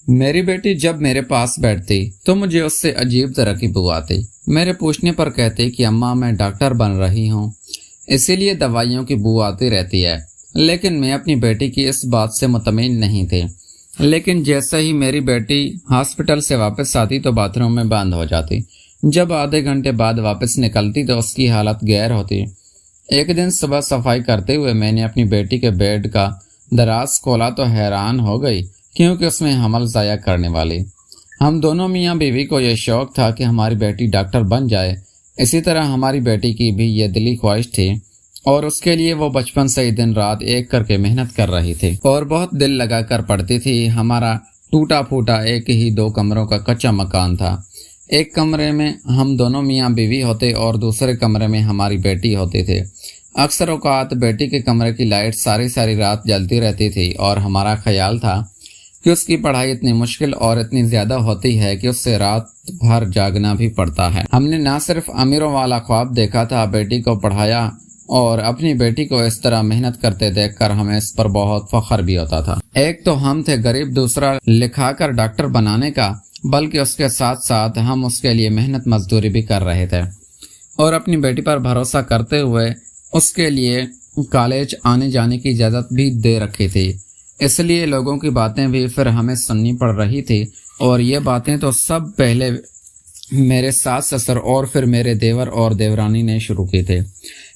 میری بیٹی جب میرے پاس بیٹھتی تو مجھے اس سے عجیب طرح کی بو آتی۔ میرے پوچھنے پر کہتی کہ اماں میں ڈاکٹر بن رہی ہوں، اسی لیے دوائیوں کی بو آتی رہتی ہے۔ لیکن میں اپنی بیٹی کی اس بات سے مطمئن نہیں تھی۔ لیکن جیسے ہی میری بیٹی ہاسپٹل سے واپس آتی تو باتھ روم میں بند ہو جاتی۔ جب آدھے گھنٹے بعد واپس نکلتی تو اس کی حالت غیر ہوتی۔ ایک دن صبح صفائی کرتے ہوئے میں نے اپنی بیٹی کے بیڈ کا دراز کھولا تو حیران ہو گئی، کیونکہ اس میں حمل ضائع کرنے والی۔ ہم دونوں میاں بیوی کو یہ شوق تھا کہ ہماری بیٹی ڈاکٹر بن جائے۔ اسی طرح ہماری بیٹی کی بھی یہ دلی خواہش تھی اور اس کے لیے وہ بچپن سے ہی دن رات ایک کر کے محنت کر رہی تھی اور بہت دل لگا کر پڑھتی تھی۔ ہمارا ٹوٹا پھوٹا ایک ہی 2 کمروں کا کچا مکان تھا۔ ایک کمرے میں ہم دونوں میاں بیوی ہوتے اور دوسرے کمرے میں ہماری بیٹی ہوتی تھی۔ اکثر اوقات بیٹی کے کمرے کی لائٹ ساری رات جلتی رہتی تھی اور ہمارا خیال تھا کہ اس کی پڑھائی اتنی مشکل اور اتنی زیادہ ہوتی ہے کہ اس سے رات بھر جاگنا بھی پڑتا ہے۔ ہم نے نہ صرف امیروں والا خواب دیکھا تھا، بیٹی کو پڑھایا اور اپنی بیٹی کو اس طرح محنت کرتے دیکھ کر ہمیں اس پر بہت فخر بھی ہوتا تھا۔ ایک تو ہم تھے غریب، دوسرا لکھا کر ڈاکٹر بنانے کا، بلکہ اس کے ساتھ ساتھ ہم اس کے لیے محنت مزدوری بھی کر رہے تھے اور اپنی بیٹی پر بھروسہ کرتے ہوئے اس کے لیے کالج آنے جانے کی اجازت بھی دے رکھی تھی۔ اس لیے لوگوں کی باتیں بھی پھر ہمیں سننی پڑ رہی تھی، اور یہ باتیں تو سب پہلے میرے ساس سسر اور پھر میرے دیور اور دیورانی نے شروع کی تھے۔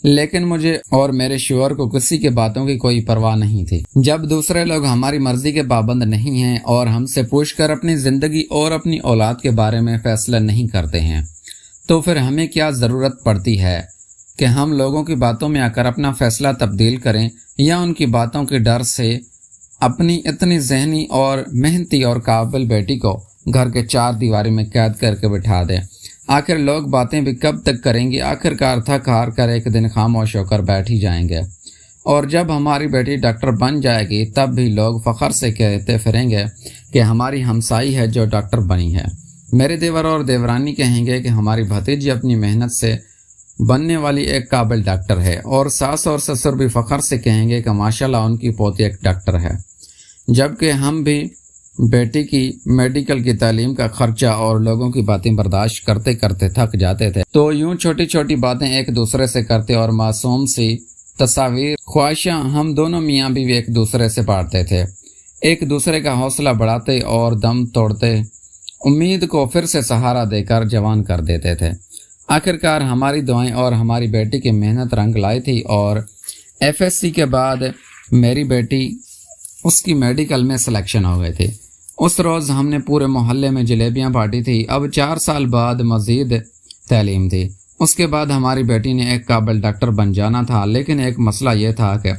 لیکن مجھے اور میرے شوہر کو کسی کے باتوں کی کوئی پرواہ نہیں تھی۔ جب دوسرے لوگ ہماری مرضی کے پابند نہیں ہیں اور ہم سے پوچھ کر اپنی زندگی اور اپنی اولاد کے بارے میں فیصلہ نہیں کرتے ہیں، تو پھر ہمیں کیا ضرورت پڑتی ہے کہ ہم لوگوں کی باتوں میں آ کر اپنا فیصلہ تبدیل کریں یا ان کی باتوں کے ڈر سے اپنی اتنی ذہنی اور محنتی اور قابل بیٹی کو گھر کے 4 دیواری میں قید کر کے بٹھا دیں۔ آخر لوگ باتیں بھی کب تک کریں گے؟ آخرکار تھک ہار کر ایک دن خاموش ہو کر بیٹھ ہی جائیں گے، اور جب ہماری بیٹی ڈاکٹر بن جائے گی تب بھی لوگ فخر سے کہتے پھریں گے کہ ہماری ہمسائی ہے جو ڈاکٹر بنی ہے۔ میرے دیور اور دیورانی کہیں گے کہ ہماری بھتیجی اپنی محنت سے بننے والی ایک قابل ڈاکٹر ہے، اور ساس اور سسر بھی فخر سے کہیں گے کہ ماشاءاللہ ان کی پوتی ایک ڈاکٹر ہے۔ جبکہ ہم بھی بیٹی کی میڈیکل کی تعلیم کا خرچہ اور لوگوں کی باتیں برداشت کرتے کرتے تھک جاتے تھے، تو یوں چھوٹی چھوٹی باتیں ایک دوسرے سے کرتے اور معصوم سی تصاویر خواہشاں ہم دونوں میاں بھی ایک دوسرے سے بانٹتے تھے، ایک دوسرے کا حوصلہ بڑھاتے اور دم توڑتے امید کو پھر سے سہارا دے کر جوان کر دیتے تھے۔ آخرکار ہماری دعائیں اور ہماری بیٹی کی محنت رنگ لائی تھی، اور FSC کے بعد میری بیٹی اس کی میڈیکل میں سلیکشن ہو گئی تھی۔ اس روز ہم نے پورے محلے میں جلیبیاں بانٹی تھی۔ اب 4 سال بعد مزید تعلیم تھی۔ اس کے بعد ہماری بیٹی نے ایک قابل ڈاکٹر بن جانا تھا، لیکن ایک مسئلہ یہ تھا کہ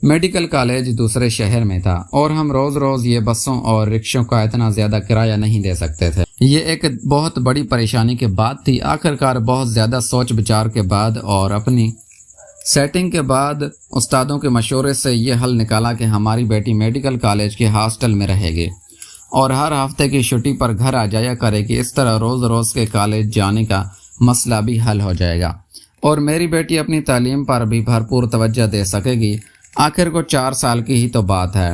میڈیکل کالج دوسرے شہر میں تھا اور ہم روز روز یہ بسوں اور رکشوں کا اتنا زیادہ کرایہ نہیں دے سکتے تھے۔ یہ ایک بہت بڑی پریشانی کی بات تھی۔ آخرکار بہت زیادہ سوچ بچار کے بعد اور اپنی سیٹنگ کے بعد استادوں کے مشورے سے یہ حل نکالا کہ ہماری بیٹی میڈیکل کالج کے ہاسٹل میں رہے گی اور ہر ہفتے کی چھٹی پر گھر آ جایا کرے گی۔ اس طرح روز روز کے کالج جانے کا مسئلہ بھی حل ہو جائے گا اور میری بیٹی اپنی تعلیم پر بھی بھرپور توجہ دے سکے گی۔ آخر کو 4 سال کی ہی تو بات ہے،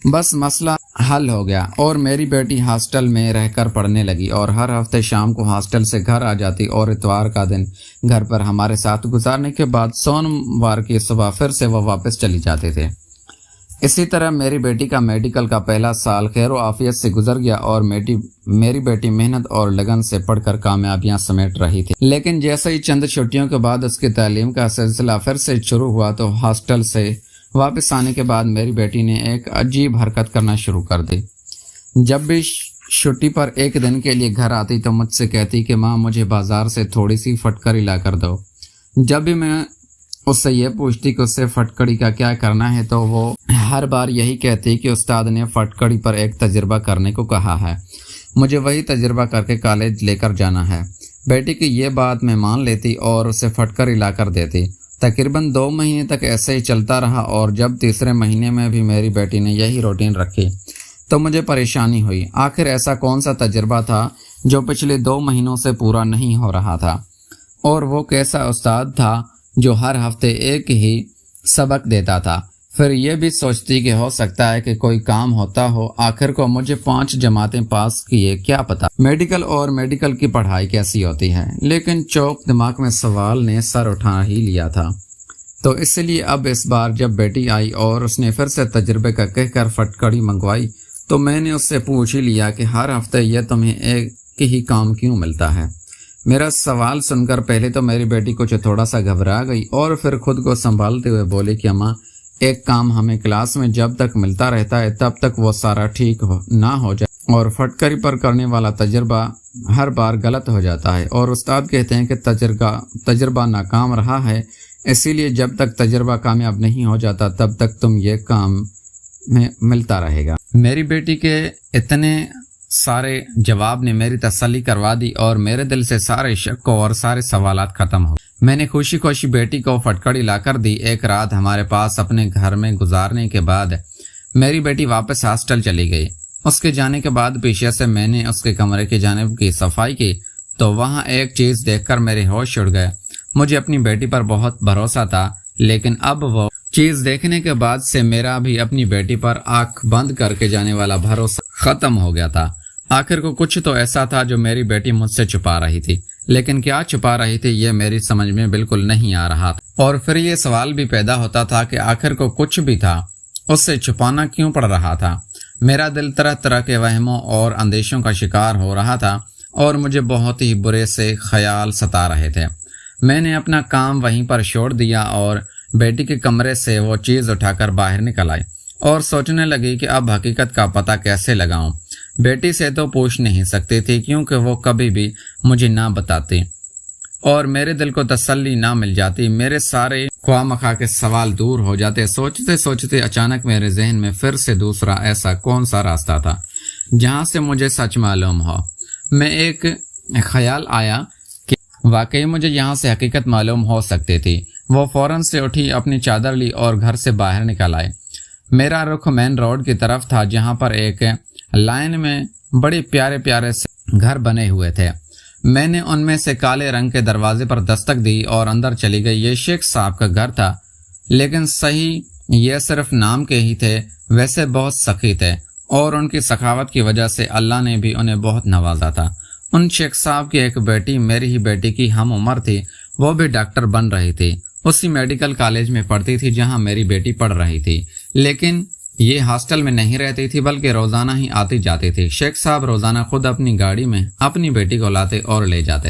بس مسئلہ حل ہو گیا اور میری بیٹی ہاسٹل میں رہ کر پڑھنے لگی اور ہر ہفتے شام کو ہاسٹل سے گھر آ جاتی اور اتوار کا دن گھر پر ہمارے ساتھ گزارنے کے بعد سوموار کی صبح پھر سے وہ واپس چلی جاتے تھے۔ اسی طرح میری بیٹی کا میڈیکل کا پہلا سال خیر و عافیت سے گزر گیا اور میری بیٹی محنت اور لگن سے پڑھ کر کامیابیاں سمیٹ رہی تھی۔ لیکن جیسے ہی چند چھٹیوں کے بعد اس کی تعلیم کا سلسلہ پھر سے شروع ہوا تو ہاسٹل سے واپس آنے کے بعد میری بیٹی نے ایک عجیب حرکت کرنا شروع کر دی۔ جب بھی چھٹی پر ایک دن کے لیے گھر آتی تو مجھ سے کہتی کہ ماں مجھے بازار سے تھوڑی سی پھٹکری لا کر دو۔ جب بھی میں اس سے یہ پوچھتی کہ اس سے پھٹکڑی کا کیا کرنا ہے تو وہ ہر بار یہی کہتی کہ استاد نے پھٹکڑی پر ایک تجربہ کرنے کو کہا ہے، مجھے وہی تجربہ کر کے کالج لے کر جانا ہے۔ بیٹی کی یہ بات میں مان لیتی اور اسے پھٹکڑی لا کر دیتی۔ تقریباً 2 مہینے تک ایسے ہی چلتا رہا، اور جب تیسرے مہینے میں بھی میری بیٹی نے یہی روٹین رکھی تو مجھے پریشانی ہوئی۔ آخر ایسا کون سا تجربہ تھا جو پچھلے 2 مہینوں سے پورا نہیں ہو رہا تھا، اور وہ کیسا استاد تھا جو ہر ہفتے ایک ہی سبق دیتا تھا؟ پھر یہ بھی سوچتی کہ ہو سکتا ہے کہ کوئی کام ہوتا ہو، آخر کو مجھے 5 جماعتیں پاس کیے کیا پتا میڈیکل اور میڈیکل کی پڑھائی کیسی ہوتی ہے، لیکن چوک دماغ میں سوال نے سر اٹھا ہی لیا تھا۔ تو اس لیے اب اس بار جب بیٹی آئی اور اس نے پھر سے تجربے کا کہہ کر فٹکڑی منگوائی تو میں نے اس سے پوچھ ہی لیا کہ ہر ہفتے یہ تمہیں ایک ہی کام کیوں ملتا ہے۔ میرا سوال سن کر پہلے تو میری بیٹی کچھ تھوڑا سا گھبرا گئی اور پھر خود کو سنبھالتے ہوئے بولی کہ اماں، ایک کام ہمیں کلاس میں جب تک ملتا رہتا ہے تب تک وہ سارا ٹھیک نہ ہو جائے، اور فٹکری پر کرنے والا تجربہ ہر بار غلط ہو جاتا ہے، اور استاد کہتے ہیں کہ تجربہ ناکام رہا ہے، اسی لیے جب تک تجربہ کامیاب نہیں ہو جاتا تب تک تم یہ کام میں ملتا رہے گا۔ میری بیٹی کے اتنے سارے جواب نے میری تسلی کروا دی اور میرے دل سے سارے شک اور سارے سوالات ختم ہو۔ میں نے خوشی خوشی بیٹی کو فٹکڑی لا کر دی۔ ایک رات ہمارے پاس اپنے گھر میں گزارنے کے بعد میری بیٹی واپس ہاسٹل چلی گئی۔ اس کے جانے کے بعد پیچھے سے میں نے اس کے کمرے کی جانب کی صفائی کی تو وہاں ایک چیز دیکھ کر میرے ہوش اڑ گئے۔ مجھے اپنی بیٹی پر بہت بھروسہ تھا، لیکن اب وہ چیز دیکھنے کے بعد سے میرا بھی اپنی بیٹی پر آنکھ بند کر کے جانے والا بھروسہ ختم ہو گیا تھا۔ آخر کو کچھ تو ایسا تھا جو میری بیٹی مجھ سے چھپا رہی تھی، لیکن کیا چھپا رہی تھی یہ میری سمجھ میں بالکل نہیں آ رہا تھا۔ اور پھر یہ سوال بھی پیدا ہوتا تھا کہ آخر کو کچھ بھی تھا، اس سے چھپانا کیوں پڑ رہا تھا۔ میرا دل طرح طرح کے وہموں اور اندیشوں کا شکار ہو رہا تھا اور مجھے بہت ہی برے سے خیال ستا رہے تھے۔ میں نے اپنا کام وہیں پر چھوڑ دیا اور بیٹی کے کمرے سے وہ چیز اٹھا کر باہر نکل آئی اور سوچنے لگی کہ اب حقیقت کا پتہ کیسے لگاؤں۔ بیٹی سے تو پوچھ نہیں سکتی تھی کیونکہ وہ کبھی بھی مجھے نہ بتاتی اور میرے دل کو تسلی نہ مل جاتی۔ میرے سارے خواہ مخواہ کے سوال دور ہو جاتے۔ سوچتے سوچتے اچانک میرے ذہن میں پھر سے دوسرا ایسا کون سا راستہ تھا جہاں سے مجھے سچ معلوم ہو۔ میں ایک خیال آیا کہ واقعی مجھے یہاں سے حقیقت معلوم ہو سکتی تھی۔ وہ فوراً سے اٹھی، اپنی چادر لی اور گھر سے باہر نکل آئے۔ میرا رخ مین روڈ کی طرف تھا جہاں پر ایک لائن میں بڑے پیارے پیارے سے گھر بنے ہوئے تھے۔ میں نے ان میں سے کالے رنگ کے دروازے پر دستک دی اور اندر چلی گئی۔ یہ شیخ صاحب کا گھر تھا، لیکن صحیح یہ صرف نام کے ہی تھے، ویسے بہت سخی تھے اور ان کی سخاوت کی وجہ سے اللہ نے بھی انہیں بہت نوازا تھا۔ ان شیخ صاحب کی ایک بیٹی میری ہی بیٹی کی ہم عمر تھی، وہ بھی ڈاکٹر بن رہی تھی، اسی میڈیکل کالج میں پڑھتی تھی جہاں میری بیٹی پڑھ رہی تھی، لیکن یہ ہاسٹل میں نہیں رہتی تھی بلکہ روزانہ ہی آتی جاتی تھی۔ شیخ صاحب روزانہ خود اپنی گاڑی میں اپنی بیٹی کو لاتے اور لے جاتے۔